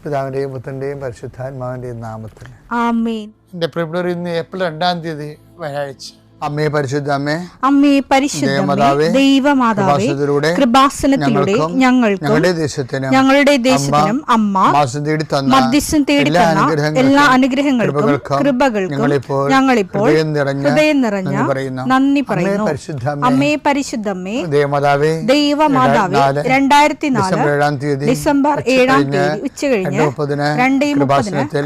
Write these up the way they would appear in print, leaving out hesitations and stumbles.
പിതാവിൻ്റെയും പുത്രൻ്റെയും പരിശുദ്ധാത്മാവിൻ്റെയും നാമത്തിൽ ആമേൻ. എൻ്റെ പ്രിയപ്പെട്ടവർ, ഇന്ന് ഏപ്രിൽ 2 വ്യാഴാഴ്ച. അമ്മേ പരിശുദ്ധ അമ്മേ, അമ്മേ പരിശുദ്ധമേ, ദൈവമാതാവേ, കൃപാസനത്തിലൂടെ ഞങ്ങൾക്കും ഞങ്ങളുടെ ദേശത്തിനും അമ്മ മധ്യസ്ഥം തേടി തന്ന എല്ലാ അനുഗ്രഹങ്ങൾക്കും കൃപകൾക്കും ഞങ്ങളിപ്പോൾ ഹൃദയം നിറഞ്ഞ നന്ദി പറയുന്നു. അമ്മേ പരിശുദ്ധമേ, ദൈവമാതാവേ, 2004 ഡിസംബർ 7 ഉച്ചകഴിഞ്ഞ് 2:30 കൃപാസനത്തിൽ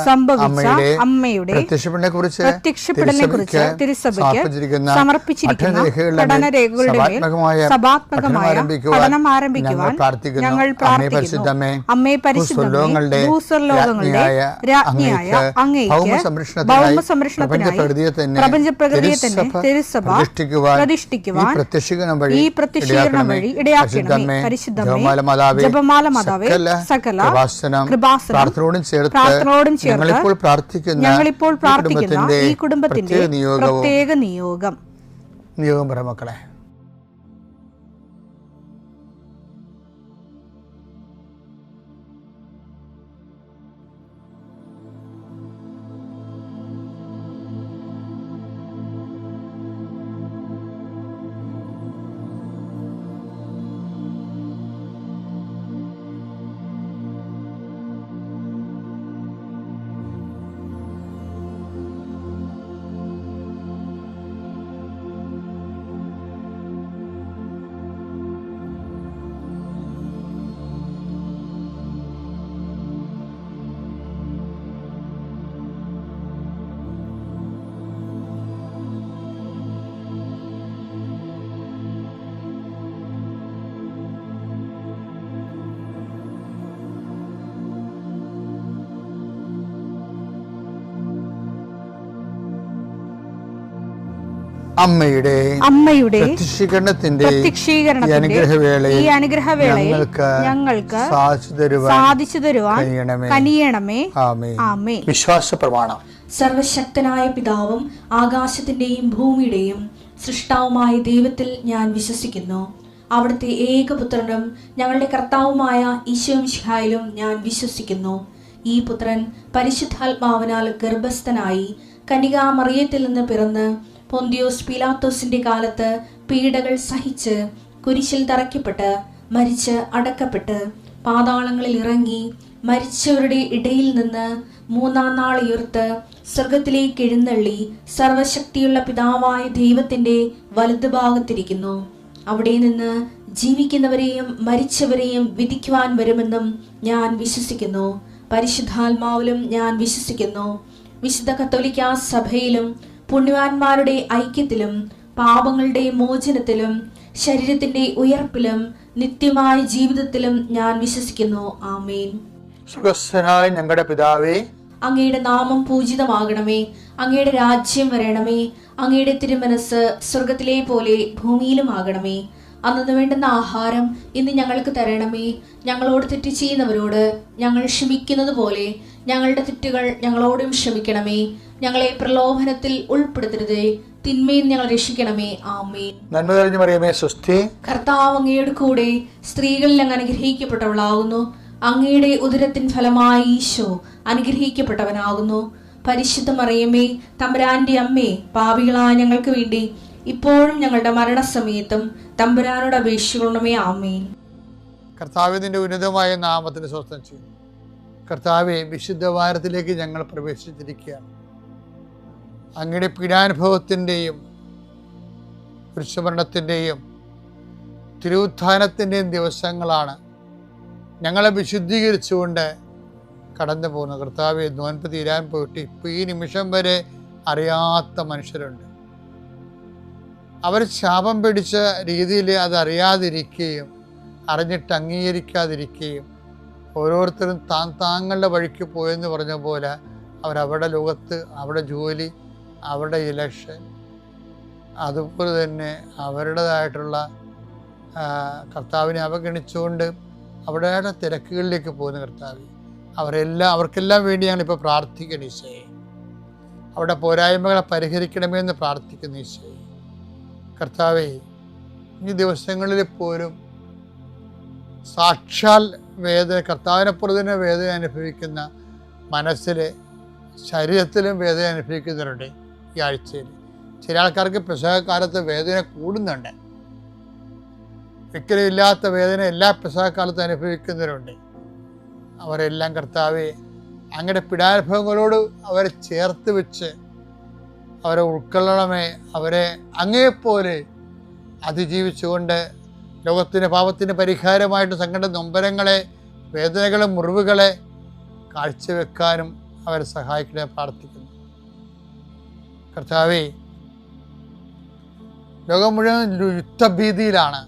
സംഭവിച്ച അമ്മയുടെ പ്രത്യക്ഷപ്പെടലിനെ കുറിച്ച് തിരുസഭയ്ക്ക് സമർപ്പിച്ചിരിക്കുന്ന പഠനരേഖകളുടെ മേൽ സഭാത്മകമായ പഠനം ആരംഭിക്കുവാൻ ഞങ്ങൾ പ്രാർത്ഥിക്കുന്നു. അമ്മേ പരിശുദ്ധമേ, ഭൂസ്വർലോകങ്ങളുടെ രാജ്ഞിയായ അങ്ങേയ്ക്ക് ഭൗമസംരക്ഷണത്തിനായി പ്രപഞ്ചപ്രകൃതിയെ തന്നെ തിരുസഭ പ്രതിഷ്ഠിക്കുവാൻ ഈ പ്രത്യക്ഷീകരണം വഴി ഇടയാക്കണമേ. പരിശുദ്ധമേ, ജപമാല മാതാവേ, സകല കൃപാസനം പ്രാർത്ഥനയോടും ചേർത്ത് ഞങ്ങളിപ്പോൾ പ്രാർത്ഥിക്കുന്ന ഈ കുടുംബത്തിന്റെ പ്രത്യേക നിയോഗം പറ മക്കളെ. അമ്മയുടെ പ്രത്യക്ഷീകരണത്തിന്റെ ഈ അനുഗ്രഹവേളയിൽ ഞങ്ങൾക്ക് സാധിച്ചു തരുവാൻ കനിയണമേ. ആമേൻ. വിശ്വാസ പ്രമാണം. സർവശക്തനായ പിതാവും ആകാശത്തിന്റെയും ഭൂമിയുടെയും സൃഷ്ടാവുമായ ദൈവത്തിൽ ഞാൻ വിശ്വസിക്കുന്നു. അവിടുത്തെ ഏകപുത്രനും ഞങ്ങളുടെ കർത്താവുമായ ഈശോമിശിഹായിലും ഞാൻ വിശ്വസിക്കുന്നു. ഈ പുത്രൻ പരിശുദ്ധാത്മാവിനാൽ ഗർഭസ്ഥനായി കന്യകാമറിയത്തിൽ നിന്ന് പിറന്ന് പൊന്തിയോസ് പീലാത്തോസിന്റെ കാലത്ത് പീഡകൾ സഹിച്ച് കുരിശിൽ തറയ്ക്കപ്പെട്ട് മരിച്ച് അടക്കപ്പെട്ട് പാതാളങ്ങളിൽ ഇറങ്ങി മരിച്ചവരുടെ ഇടയിൽ നിന്ന് 3-ാം നാൾ ഉയർത്ത് സ്വർഗത്തിലേക്ക് എഴുന്നള്ളി സർവശക്തിയുള്ള പിതാവായ ദൈവത്തിന്റെ വലതുഭാഗത്തിരിക്കുന്നു. അവിടെ നിന്ന് ജീവിക്കുന്നവരെയും മരിച്ചവരെയും വിധിക്കുവാൻ വരുമെന്നും ഞാൻ വിശ്വസിക്കുന്നു. പരിശുദ്ധാത്മാവിലും ഞാൻ വിശ്വസിക്കുന്നു. വിശുദ്ധ കത്തോലിക്കാ സഭയിലും പുണ്യവാന്മാരുടെ ഐക്യത്തിലും പാപങ്ങളുടെ മോചനത്തിലും ശരീരത്തിന്റെ ഉയർപ്പിലും നിത്യമായ ജീവിതത്തിലും ഞാൻ വിശ്വസിക്കുന്നു. ആമേൻ. സുഖസ്ഥനായ ഞങ്ങളുടെ പിതാവേ, അങ്ങയുടെ നാമം പൂജിതമാകണമേ. അങ്ങയുടെ രാജ്യം വരണമേ. അങ്ങയുടെ തിരുമനസ് സ്വർഗത്തിലെ പോലെ ഭൂമിയിലും ആകണമേ. അന്നു വേണ്ടുന്ന ആഹാരം ഇന്ന് ഞങ്ങൾക്ക് തരണമേ. ഞങ്ങളോട് തെറ്റ് ചെയ്യുന്നവരോട് ഞങ്ങൾ ക്ഷമിക്കുന്നത് പോലെ ഞങ്ങളുടെ തെറ്റുകൾ ഞങ്ങളോടും ക്ഷമിക്കണമേ. ഞങ്ങളെ പ്രലോഭനത്തിൽ ഉൾപ്പെടുത്തരുതേ, തിന്മയിൽ ഞങ്ങൾ രക്ഷിക്കണമേ. ആമേൻ. നന്മ നിറഞ്ഞ മറിയമേ, സ്വസ്തി. കർത്താവ് അങ്ങയുടെ കൂടെ സ്ത്രീകളിൽ അങ്ങ് അനുഗ്രഹിക്കപ്പെട്ടവളാകുന്നു. അങ്ങയുടെ ഉദരത്തിൻ ഫലമായി ഈശോ അനുഗ്രഹിക്കപ്പെട്ടവനാകുന്നു. പരിശുദ്ധ മറിയമേ, തമ്പുരാന്റെ അമ്മേ, പാപികളായ ഞങ്ങൾക്ക് വേണ്ടി ഇപ്പോഴും ഞങ്ങളുടെ മരണസമയത്തും തമ്പുരാനോട് അപേക്ഷിക്കണമേ. ആമേൻ. കർത്താവേ, നിന്റെ ഉന്നതമായ നാമത്തിന് സ്വസ്ഥം ചെയ്യുന്നു. കർത്താവെ, വിശുദ്ധ വാരത്തിലേക്ക് ഞങ്ങൾ പ്രവേശിച്ചിരിക്കുകയാണ്. അങ്ങയുടെ പീഡാനുഭവത്തിൻ്റെയും കുരിശുമരണത്തിൻ്റെയും തിരുവുത്ഥാനത്തിൻ്റെയും ദിവസങ്ങളാണ്. ഞങ്ങളെ വിശുദ്ധീകരിച്ചുകൊണ്ട് കടന്നു പോകുന്ന കർത്താവെ, നോൻപ് തീരാൻ പോയിട്ട് ഇപ്പോൾ ഈ നിമിഷം വരെ അറിയാത്ത മനുഷ്യരുണ്ട്. അവർ ശാപം പിടിച്ച രീതിയിൽ അത് അറിയാതിരിക്കുകയും അറിഞ്ഞിട്ട് അംഗീകരിക്കാതിരിക്കുകയും ഓരോരുത്തരും താങ്കളുടെ വഴിക്ക് പോയെന്ന് പറഞ്ഞ പോലെ അവരവരുടെ ലോകത്ത്, അവരുടെ ജോലി, അവരുടെ ഇലക്ഷൻ, അതുപോലെ തന്നെ അവരുടേതായിട്ടുള്ള കർത്താവിനെ അവഗണിച്ചുകൊണ്ട് അവരുടെ തിരക്കുകളിലേക്ക് പോകുന്ന കർത്താവ്, അവർക്കെല്ലാം വേണ്ടി ഞങ്ങളിപ്പോൾ പ്രാർത്ഥിക്കണം ഈശോയെ. അവരുടെ പോരായ്മകളെ പരിഹരിക്കണമെന്ന് പ്രാർത്ഥിക്കുന്നു ഈശോയെ. കർത്താവേ, ഈ ദിവസങ്ങളിൽ പോലും സാക്ഷാൽ വേദന, കർത്താവിനെപ്പോലെ തന്നെ വേദന അനുഭവിക്കുന്ന, മനസ്സിൽ ശരീരത്തിലും വേദന അനുഭവിക്കുന്നവരുണ്ട് ഈ ആഴ്ചയിൽ. ചില ആൾക്കാർക്ക് പെസഹക്കാലത്ത് വേദന കൂടുന്നുണ്ട്. ഒരിക്കലും ഇല്ലാത്ത വേദന എല്ലാ പെസഹക്കാലത്തും അനുഭവിക്കുന്നവരുണ്ട്. അവരെല്ലാം കർത്താവെ അങ്ങയുടെ പീഡാനുഭവങ്ങളോട് അവരെ ചേർത്ത് വെച്ച് അവരെ ഉൾക്കൊള്ളണമേ. അവരെ അങ്ങയെപ്പോലെ അതിജീവിച്ചുകൊണ്ട് ലോകത്തിൻ്റെ പാപത്തിന് പരിഹാരമായിട്ട് സങ്കട നൊമ്പരങ്ങളെ, വേദനകളെ, മുറിവുകളെ കാഴ്ചവെക്കാനും അവരെ സഹായിക്കണേ പ്രാർത്ഥിക്കുന്നു. കർത്താവേ, ലോകം മുഴുവൻ യുദ്ധഭീതിയിലാണ്.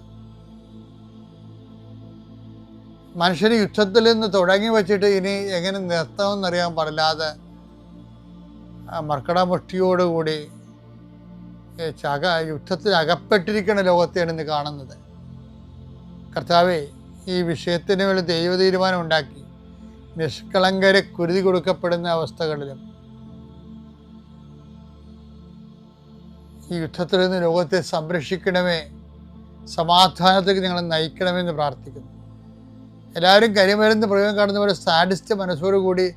മനുഷ്യർ യുദ്ധത്തിൽ നിന്ന് തുടങ്ങി വച്ചിട്ട് ഇനി എങ്ങനെ നിർത്തണമെന്നറിയാൻ പാടില്ലാതെ മർക്കടമുഷ്ടിയോടുകൂടി യുദ്ധത്തിൽ അകപ്പെട്ടിരിക്കുന്ന ലോകത്തെയാണ് ഇന്ന് കാണുന്നത്. കർത്താവേ, ഈ വിഷയത്തിന് വേണ്ടി ദൈവ തീരുമാനം ഉണ്ടാക്കി നിഷ്കളങ്കരെ കുരുതി കൊടുക്കപ്പെടുന്ന അവസ്ഥകളിലും ഈ യുദ്ധത്തിൽ നിന്ന് ലോകത്തെ സംരക്ഷിക്കണമേ, സമാധാനത്തേക്ക് ഞങ്ങളെ നയിക്കണമെന്ന് പ്രാർത്ഥിക്കുന്നു. എല്ലാവരും കരിമരുന്ന് പ്രയോഗം കാണുന്ന പോലെ സാഡിസ്റ്റ് മനസ്സോടുകൂടി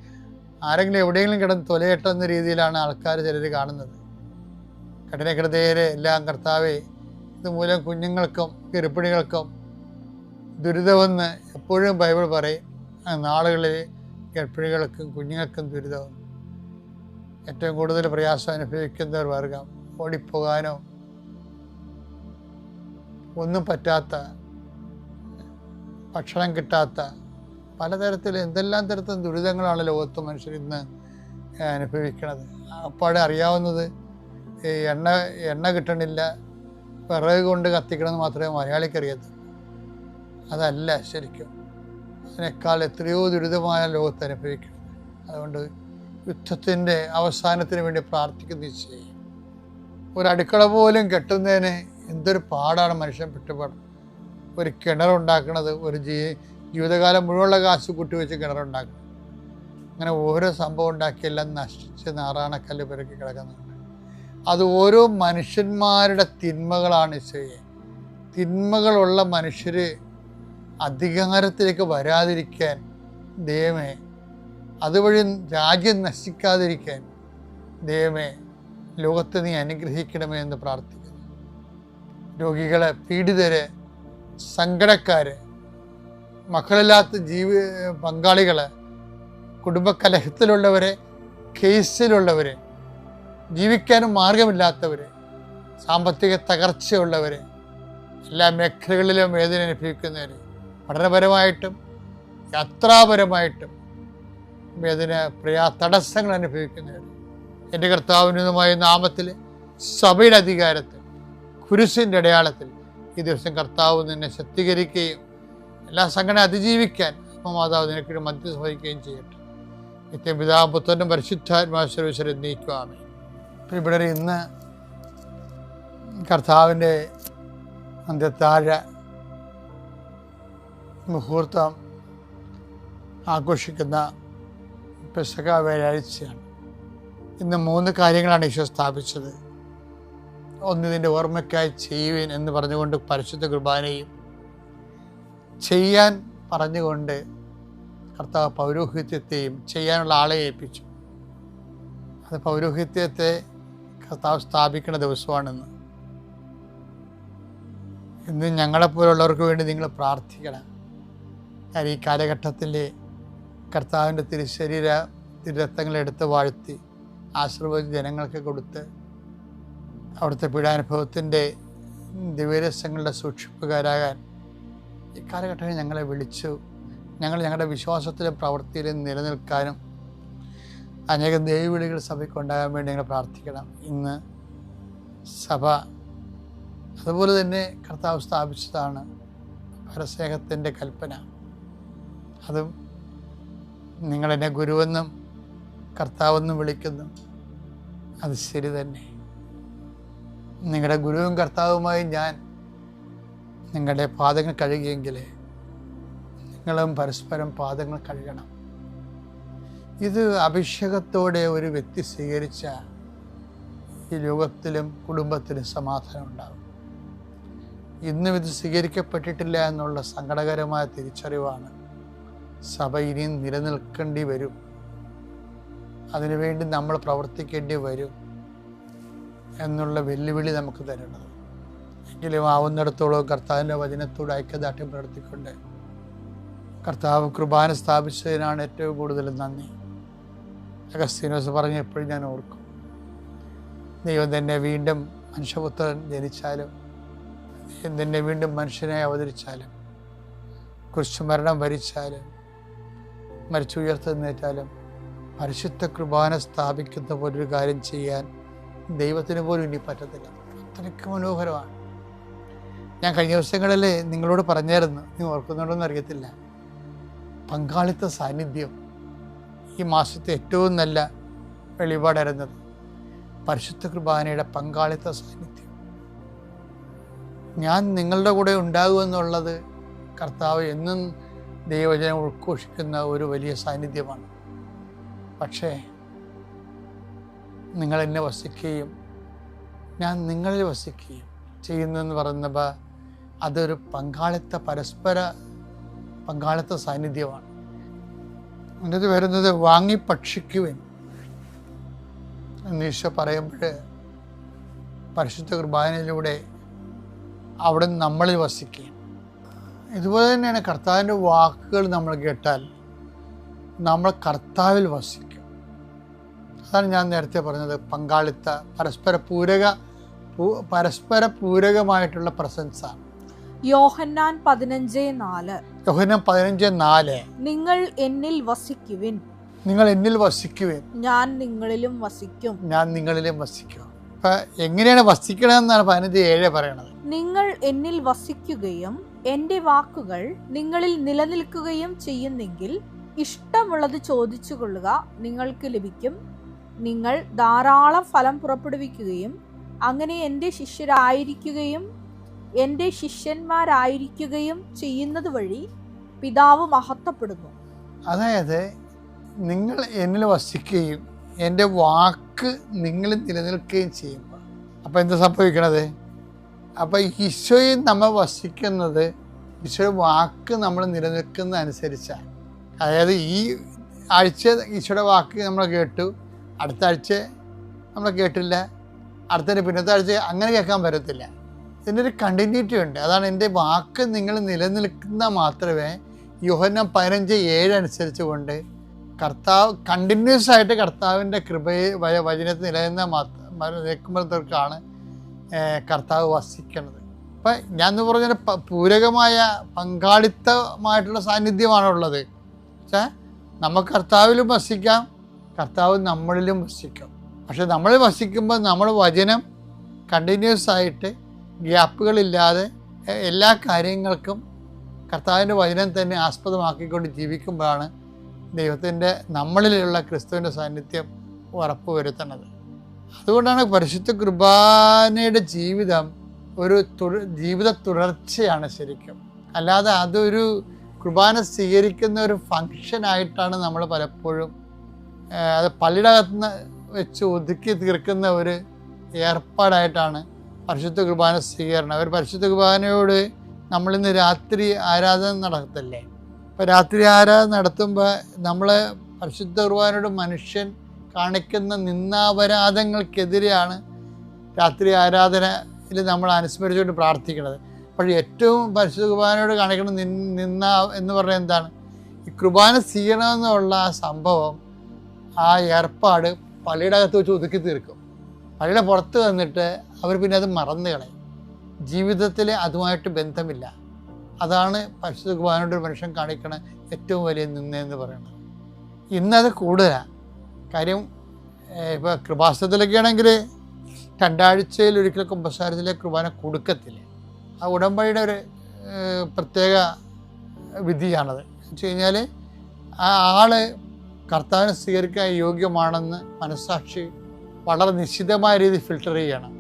ആരെങ്കിലും എവിടെയെങ്കിലും കിടന്ന് തൊലയട്ടെന്ന രീതിയിലാണ് ആൾക്കാർ ചിലർ കാണുന്നത്. കഠിനഹൃദയരെ എല്ലാം കർത്താവേ, ഇതുമൂലം കുഞ്ഞുങ്ങൾക്കും ഗർഭിണികൾക്കും ദുരിതമെന്ന് എപ്പോഴും ബൈബിൾ പറയും. നാളുകളിൽ ഗർഭിണികൾക്കും കുഞ്ഞുങ്ങൾക്കും ദുരിതമെന്ന്. ഏറ്റവും കൂടുതൽ പ്രയാസം അനുഭവിക്കുന്നവർ വർഗം, ഓടിപ്പോകാനോ ഒന്നും പറ്റാത്ത, ഭക്ഷണം കിട്ടാത്ത, പലതരത്തിൽ എന്തെല്ലാം തരത്തിലും ദുരിതങ്ങളാണ് ലോകത്ത് മനുഷ്യർ ഇന്ന് അനുഭവിക്കുന്നത്. അപ്പാടെ അറിയാവുന്നത് എണ്ണ കിട്ടണില്ല, വിറക് കൊണ്ട് കത്തിക്കണമെന്ന് മാത്രമേ മലയാളിക്ക് അറിയത്തുള്ളൂ. അതല്ല ശരിക്കും, അതിനേക്കാൾ എത്രയോ ദുരിതമായ ലോകത്ത് അനുഭവിക്കുന്നത്. അതുകൊണ്ട് യുദ്ധത്തിൻ്റെ അവസാനത്തിന് വേണ്ടി പ്രാർത്ഥിക്കുന്ന ചെയ്യും. ഒരു അടുക്കള പോലും കെട്ടുന്നതിന് എന്തൊരു പാടാണ് മനുഷ്യൻ പെട്ടുപാട്. ഒരു കിണറുണ്ടാക്കണത്, ഒരു ജീവിതകാലം മുഴുവനുള്ള കാശ് കൂട്ടിവെച്ച് കിണറുണ്ടാക്കണം. അങ്ങനെ ഓരോ സംഭവം ഉണ്ടാക്കിയെല്ലാം നശിച്ച് നാറാണക്കല്ല് പെരുക്കി കിടക്കുന്നുണ്ട്. അത് ഓരോ മനുഷ്യന്മാരുടെ തിന്മകളാണ്. തിന്മകളുള്ള മനുഷ്യർ അധികാരത്തിലേക്ക് വരാതിരിക്കാൻ ദൈവമേ, അതുവഴി രാജ്യം നശിക്കാതിരിക്കാൻ ദൈവമേ, ലോകത്തെ നീ അനുഗ്രഹിക്കണമേ എന്ന് പ്രാർത്ഥിക്കുന്നു. രോഗികളെ, പീഡിതരെ, സങ്കടക്കാര്, മക്കളില്ലാത്ത പങ്കാളികള്, കുടുംബകലഹത്തിലുള്ളവരെ, കേസിലുള്ളവരെ, ജീവിക്കാനും മാർഗമില്ലാത്തവര്, സാമ്പത്തിക തകർച്ചയുള്ളവര്, എല്ലാ മേഖലകളിലും വേദന അനുഭവിക്കുന്നവർ, പഠനപരമായിട്ടും യാത്രാപരമായിട്ടും വേദന തടസ്സങ്ങൾ അനുഭവിക്കുന്നവർ, എൻ്റെ കർത്താവിനുമായ നാമത്തിൽ, സഭയുടെ അധികാരത്തിൽ, കുരിശിൻ്റെ അടയാളത്തിൽ ഈ ദിവസം കർത്താവ് നിന്നെ ശക്തീകരിക്കുകയും എല്ലാ സംഘടന അതിജീവിക്കാൻ മാതാവ് നിനക്കൊരു മധ്യസ്ഥ വഹിക്കുകയും ചെയ്യട്ടെ. നിത്യപിതാവും പുത്രനും പരിശുദ്ധാത്മാശ്വരേശ്വരൻ നീക്കുവാമേ. ഇവിടെ ഇന്ന് കർത്താവിൻ്റെ അന്ത്യത്താഴ മുഹൂർത്തം ആഘോഷിക്കുന്ന പെസഹ വ്യാഴാഴ്ചയാണ്. ഇന്ന് 3 കാര്യങ്ങളാണ് ഈശോ സ്ഥാപിച്ചത്. ഒന്ന്, ഇതിൻ്റെ ഓർമ്മയ്ക്കായി ചെയ്യുവിൻ എന്ന് പറഞ്ഞുകൊണ്ട് പരിശുദ്ധ കുർബാനയും, ചെയ്യാൻ പറഞ്ഞുകൊണ്ട് കർത്താവ് പൗരോഹിത്യത്തെയും ചെയ്യാനുള്ള ആളെ ഏൽപ്പിച്ചു. അത് പൗരോഹിത്യത്തെ കർത്താവ് സ്ഥാപിക്കുന്ന ദിവസമാണെന്ന്. ഇന്ന് ഞങ്ങളെപ്പോലുള്ളവർക്ക് വേണ്ടി നിങ്ങൾ പ്രാർത്ഥിക്കണം. ഞാൻ ഈ കാലഘട്ടത്തിൽ കർത്താവിൻ്റെ തിരുരക്തങ്ങളെടുത്ത് വാഴ്ത്തി ആശീർവദിച്ച് ജനങ്ങൾക്ക് കൊടുത്ത് അവിടുത്തെ പീഡാനുഭവത്തിൻ്റെ ദിവ്യരഹസ്യങ്ങളുടെ സൂക്ഷിപ്പുകാരാകാൻ ഈ കാലഘട്ടത്തിൽ ഞങ്ങളെ വിളിച്ചു. ഞങ്ങളുടെ വിശ്വാസത്തിലും പ്രവൃത്തിയിലും നിലനിൽക്കാനും അനേകം ദൈവവിളികൾ സഭയ്ക്ക് ഉണ്ടാകാൻ വേണ്ടി ഞങ്ങൾ പ്രാർത്ഥിക്കണം. ഇന്ന് സഭ അതുപോലെ തന്നെ കർത്താവ് സ്ഥാപിച്ചതാണ് പരസ്നേഹത്തിൻ്റെ കൽപ്പന. അതും നിങ്ങളെന്നെ ഗുരുവെന്നും കർത്താവെന്നും വിളിക്കുന്നു. അത് ശരി തന്നെ. നിങ്ങളുടെ ഗുരുവും കർത്താവുമായി ഞാൻ നിങ്ങളുടെ പാദങ്ങൾ കഴുകിയെങ്കിൽ നിങ്ങളും പരസ്പരം പാദങ്ങൾ കഴുകണം. ഇത് അഭിഷേകത്തോടെ ഒരു വ്യക്തി സ്വീകരിച്ച ഈ ലോകത്തിലും കുടുംബത്തിലും സമാധാനം ഉണ്ടാകും. ഇന്നും ഇത് സ്വീകരിക്കപ്പെട്ടിട്ടില്ല എന്നുള്ള സങ്കടകരമായ തിരിച്ചറിവാണ് സഭ ഇനിയും നിലനിൽക്കേണ്ടി വരും. അതിനുവേണ്ടി നമ്മൾ പ്രവർത്തിക്കേണ്ടി വരും എന്നുള്ള വെല്ലുവിളി നമുക്ക് തരുന്നത്. എങ്കിലും ആവുന്നിടത്തോളം കർത്താവിൻ്റെ വചനത്തോട് ഐക്യദാർഢ്യം പ്രവർത്തിക്കൊണ്ട് കർത്താവ് കുർബാന സ്ഥാപിച്ചതിനാണ് ഏറ്റവും കൂടുതൽ നന്ദി. അഗസ്തീനോസ് പറഞ്ഞ് എപ്പോഴും ഞാൻ ഓർക്കും, ദൈവം തന്നെ വീണ്ടും മനുഷ്യപുത്രൻ ജനിച്ചാലും, ദൈവം തന്നെ വീണ്ടും മനുഷ്യനായി അവതരിച്ചാലും, കുരിശുമരണം വരിച്ചാലും, മരിച്ചുയർത്തെഴുന്നേറ്റാലും പരിശുദ്ധ കുർബാന സ്ഥാപിക്കുന്ന പോലൊരു കാര്യം ചെയ്യാൻ ദൈവത്തിന് പോലും ഇനി പറ്റത്തില്ല. അത്രയ്ക്ക് മനോഹരമാണ്. ഞാൻ കഴിഞ്ഞ ദിവസങ്ങളിൽ നിങ്ങളോട് പറഞ്ഞായിരുന്നു, നീ ഓർക്കുന്നുണ്ടോയെന്ന് അറിയത്തില്ല, പങ്കാളിത്ത സാന്നിധ്യം ഈ മാസത്തെ ഏറ്റവും നല്ല വെളിപാടായിരുന്നത് പരിശുദ്ധ കുർബാനയുടെ പങ്കാളിത്ത സാന്നിധ്യം. ഞാൻ നിങ്ങളുടെ കൂടെ ഉണ്ടാകുമെന്നുള്ളത് കർത്താവ് എന്നും ദൈവജനം ഉദ്ഘോഷിക്കുന്ന ഒരു വലിയ സാന്നിധ്യമാണ്. പക്ഷേ നിങ്ങളെന്നെ വസിക്കുകയും ഞാൻ നിങ്ങളിൽ വസിക്കുകയും ചെയ്യുന്നതെന്ന് പറയുന്നപ്പോൾ അതൊരു പരസ്പര പങ്കാളിത്ത സാന്നിധ്യമാണ്. അതിനകത്ത് വരുന്നത് വാങ്ങി ഭക്ഷിക്കുവാൻ എന്ന് ഈശോ പറയുമ്പോൾ പരിശുദ്ധ കുർബാനയിലൂടെ അവിടെ നമ്മളിൽ വസിക്കുകയും, ഇതുപോലെ തന്നെയാണ് കർത്താവിൻ്റെ വാക്കുകൾ നമ്മൾ കേട്ടാൽ നമ്മൾ കർത്താവിൽ വസിക്കും. അതാണ് ഞാൻ നേരത്തെ പറഞ്ഞത്, പങ്കാളിത്ത പരസ്പര പൂരകമായിട്ടുള്ള പ്രസൻസാണ്. യോഹന്നാൻ 15:4 നിങ്ങൾ എന്നിൽ വസിക്കുവിൻ, ഞാൻ നിങ്ങളിലും വസിക്കും. അപ്പൊ എങ്ങനെയാണ് വസിക്കണമെന്നാണ് 15:7 പറയണത്. നിങ്ങൾ എന്നിൽ വസിക്കുകയും എന്റെ വാക്കുകൾ നിങ്ങളിൽ നിലനിൽക്കുകയും ചെയ്യുന്നെങ്കിൽ ഇഷ്ടമുള്ളത് ചോദിച്ചു കൊള്ളുക, നിങ്ങൾക്ക് ലഭിക്കും. നിങ്ങൾ ധാരാളം ഫലം പുറപ്പെടുവിക്കുകയും അങ്ങനെ എൻ്റെ ശിഷ്യന്മാരായിരിക്കുകയും ചെയ്യുന്നത് വഴി പിതാവ് മഹത്വപ്പെടുന്നു. അതായത് നിങ്ങൾ എന്നിൽ വസിക്കുകയും എൻ്റെ വാക്ക് നിങ്ങളിൽ നിലനിൽക്കുകയും ചെയ്യുമ്പോൾ അപ്പം എന്താ സംഭവിക്കണത്? അപ്പം ഈശോയിൽ നമ്മൾ വസിക്കുന്നത് ഈശോയുടെ വാക്ക് നമ്മൾ നിലനിൽക്കുന്ന അനുസരിച്ചാണ്. അതായത് ഈ ആഴ്ച ഈശോയുടെ വാക്ക് നമ്മൾ കേട്ടു, അടുത്ത ആഴ്ച നമ്മൾ കേട്ടില്ല, അടുത്തതിൻ്റെ പിന്നത്തെ ആഴ്ച അങ്ങനെ കേൾക്കാൻ പറ്റത്തില്ല. ഇതിൻ്റെ ഒരു കണ്ടിന്യൂറ്റി ഉണ്ട്. അതാണ് എൻ്റെ വാക്ക് നിങ്ങൾ നിലനിൽക്കുന്ന മാത്രമേ യോഹന്നാൻ 15:7 അനുസരിച്ച് കൊണ്ട് കർത്താവ് കണ്ടിന്യൂസ് ആയിട്ട് കർത്താവിൻ്റെ കൃപയെ വചനത്തിൽ നിൽക്കുമ്പോഴത്തേക്കാണ് കർത്താവ് വസിക്കുന്നത്. അപ്പം ഞാൻ പറഞ്ഞ പൂരകമായ പങ്കാളിത്തമായിട്ടുള്ള സാന്നിധ്യമാണുള്ളത്. പക്ഷേ നമുക്ക് കർത്താവിലും വസിക്കാം, കർത്താവ് നമ്മളിലും വസിക്കും. പക്ഷെ നമ്മൾ വസിക്കുമ്പോൾ നമ്മൾ വചനം കണ്ടിന്യൂസ് ആയിട്ട് ഗ്യാപ്പുകളില്ലാതെ എല്ലാ കാര്യങ്ങൾക്കും കർത്താവിൻ്റെ വചനം തന്നെ ആസ്പദമാക്കിക്കൊണ്ട് ജീവിക്കുമ്പോഴാണ് ദൈവത്തിൻ്റെ നമ്മളിലുള്ള ക്രിസ്തുവിൻ്റെ സാന്നിധ്യം ഉറപ്പുവരുത്തുന്നത്. അതുകൊണ്ടാണ് പരിശുദ്ധ കുർബാനയുടെ ജീവിതം ഒരു ജീവിത തുടർച്ചയാണ് ശരിക്കും. അല്ലാതെ അതൊരു കുർബാന സ്വീകരിക്കുന്ന ഒരു ഫങ്ഷനായിട്ടാണ് നമ്മൾ പലപ്പോഴും അത് പള്ളിയുടെ അകത്തുനിന്ന് വെച്ച് ഒതുക്കി തീർക്കുന്ന ഒരു ഏർപ്പാടായിട്ടാണ് പരിശുദ്ധ കുർബാന സ്വീകരണം. ഒരു പരിശുദ്ധ കുർബാനയോട് നമ്മളിന്ന് രാത്രി ആരാധന നടത്തല്ലേ? അപ്പോൾ രാത്രി ആരാധന നടത്തുമ്പോൾ നമ്മൾ പരിശുദ്ധ കുർബാനയോട് മനുഷ്യൻ കാണിക്കുന്ന നിന്ദാപരാധങ്ങൾക്കെതിരെയാണ് രാത്രി ആരാധനയിൽ നമ്മൾ അനുസ്മരിച്ചുകൊണ്ട് പ്രാർത്ഥിക്കുന്നത്. പക്ഷേ ഏറ്റവും പരിശുദ്ധ കുർബാനയോട് കാണിക്കുന്ന നിന്ന എന്ന് പറഞ്ഞാൽ എന്താണ്? ഈ കുർബാന സ്വീകരണമെന്നുള്ള ആ സംഭവം, ആ ഏർപ്പാട് പള്ളിയുടെ അകത്ത് വെച്ച് ഒതുക്കി തീർക്കും. പള്ളിയുടെ പുറത്ത് വന്നിട്ട് അവർ പിന്നെ അത് മറന്നു കളയും. ജീവിതത്തിൽ അതുമായിട്ട് ബന്ധമില്ല. അതാണ് പരിശുദ്ധ കുർബാനയോട് ഒരു മനുഷ്യൻ കാണിക്കണ ഏറ്റവും വലിയ നിന്നയെന്ന് പറയുന്നത്. ഇന്നത് കൂടുതലാണ്. കാര്യം ഇപ്പോൾ കൃപാസനത്തിലൊക്കെ ആണെങ്കിൽ 2 ആഴ്ചയിൽ ഒരിക്കൽ കുമ്പസാരത്തിലെ കുർബാന കൊടുക്കത്തില്ല. ആ ഉടമ്പടിയുടെ ഒരു പ്രത്യേക വിധിയാണത്. എന്ന് വെച്ച് കഴിഞ്ഞാൽ ആ ആള് കർത്താവിനെ സ്വീകരിക്കാൻ യോഗ്യമാണെന്ന് മനസ്സാക്ഷി വളരെ നിശ്ചിതമായ രീതിയിൽ ഫിൽട്ടർ ചെയ്യണം.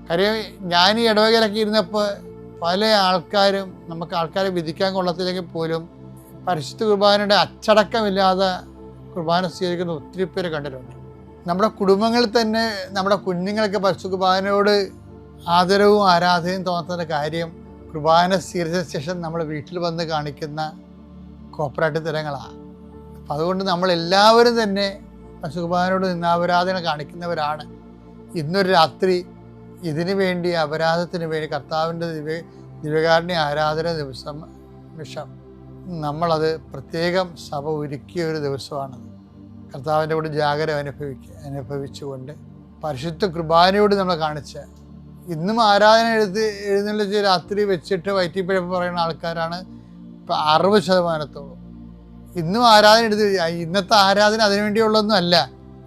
കാര്യം ഞാൻ ഈ ഇടവകയിലൊക്കെ ഇരുന്നപ്പോൾ പല ആൾക്കാരും നമുക്ക് ആൾക്കാരെ വിധിക്കാൻ കൊള്ളത്തില്ലെങ്കിൽ പോലും പരിശുദ്ധ കുർബാനയുടെ അച്ചടക്കമില്ലാതെ കുർബാന സ്വീകരിക്കുന്ന ഒത്തിരി പേര് കണ്ടിട്ടുണ്ട്. നമ്മുടെ കുടുംബങ്ങളിൽ തന്നെ നമ്മുടെ കുഞ്ഞുങ്ങളൊക്കെ പരിശുദ്ധ കുർബാനയോട് ആദരവും ആരാധനയും തോന്നുന്ന കാര്യം കുർബാന സ്വീകരിച്ച ശേഷം നമ്മൾ വീട്ടിൽ വന്ന് കാണിക്കുന്ന കോപ്പറേറ്റ് തരങ്ങളാണ്. അപ്പം അതുകൊണ്ട് നമ്മളെല്ലാവരും തന്നെ പശുകുമാരനോട് നിന്നാപരാധന കാണിക്കുന്നവരാണ്. ഇന്നൊരു രാത്രി ഇതിനു വേണ്ടി, അപരാധത്തിന് വേണ്ടി, കർത്താവിൻ്റെ ദിവ്യകാരുണ്യ ആരാധന നിമിഷം നമ്മളത് പ്രത്യേകം സഭ ഒരുക്കിയ ഒരു ദിവസമാണത്. കർത്താവിൻ്റെ കൂടെ ജാഗരം അനുഭവിച്ചുകൊണ്ട് പരിശുദ്ധ കുർബാനയോട് നമ്മൾ കാണിച്ച, ഇന്നും ആരാധന എഴുന്നള്ളിച്ച് രാത്രി വെച്ചിട്ട് വയറ്റിപ്പിഴപ്പ് പറയുന്ന ആൾക്കാരാണ് 60%. ഇന്നും ആരാധന ഇന്നത്തെ ആരാധന അതിനുവേണ്ടിയുള്ളതൊന്നും അല്ല.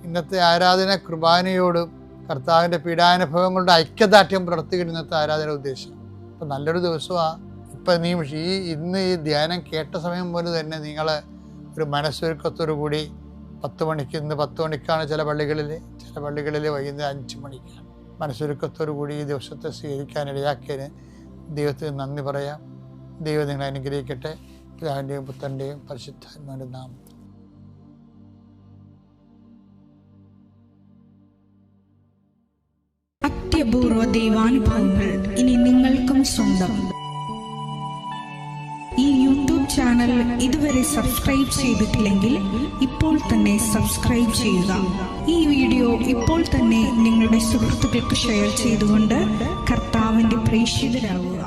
ഇന്നത്തെ ആരാധന കുർബാനയോടും കർത്താവിൻ്റെ പീഡാനുഭവങ്ങളുടെ ഐക്യദാർഢ്യം പുലർത്തുകയാണ് ഇന്നത്തെ ആരാധന ഉദ്ദേശം. അപ്പം നല്ലൊരു ദിവസമാണ്. ഇപ്പം ഇന്ന് ഈ ധ്യാനം കേട്ട സമയം പോലെ തന്നെ നിങ്ങൾ ഒരു മനസ്സൊരുക്കത്തോടു കൂടി 10 മണിക്ക്, ഇന്ന് 10 മണിക്കാണ് ചില പള്ളികളിൽ വൈകുന്നേരം 5 മണിക്കാണ്. മനസ്സൊരുക്കത്തോടു കൂടി ഈ ദിവസത്തെ സ്വീകരിക്കാൻ ഇടയാക്കിയതിന് ദൈവത്തിന് നന്ദി പറയാം. ദൈവം നിങ്ങളെ അനുഗ്രഹിക്കട്ടെ. പിതാവിൻ്റെയും പുത്രൻ്റെയും പരിശുദ്ധാത്മാവിൻ്റെയും നാമത്തിൽ. അത്യപൂർവ ദൈവാനുഭവങ്ങൾ ഇനി നിങ്ങൾക്കും സ്വന്തം. ഈ യൂട്യൂബ് ചാനൽ ഇതുവരെ സബ്സ്ക്രൈബ് ചെയ്തിട്ടില്ലെങ്കിൽ ഇപ്പോൾ തന്നെ സബ്സ്ക്രൈബ് ചെയ്യുക. ഈ വീഡിയോ ഇപ്പോൾ തന്നെ നിങ്ങളുടെ സുഹൃത്തുക്കൾക്ക് ഷെയർ ചെയ്തുകൊണ്ട് കർത്താവിൻ്റെ പ്രേക്ഷിതരാകുക.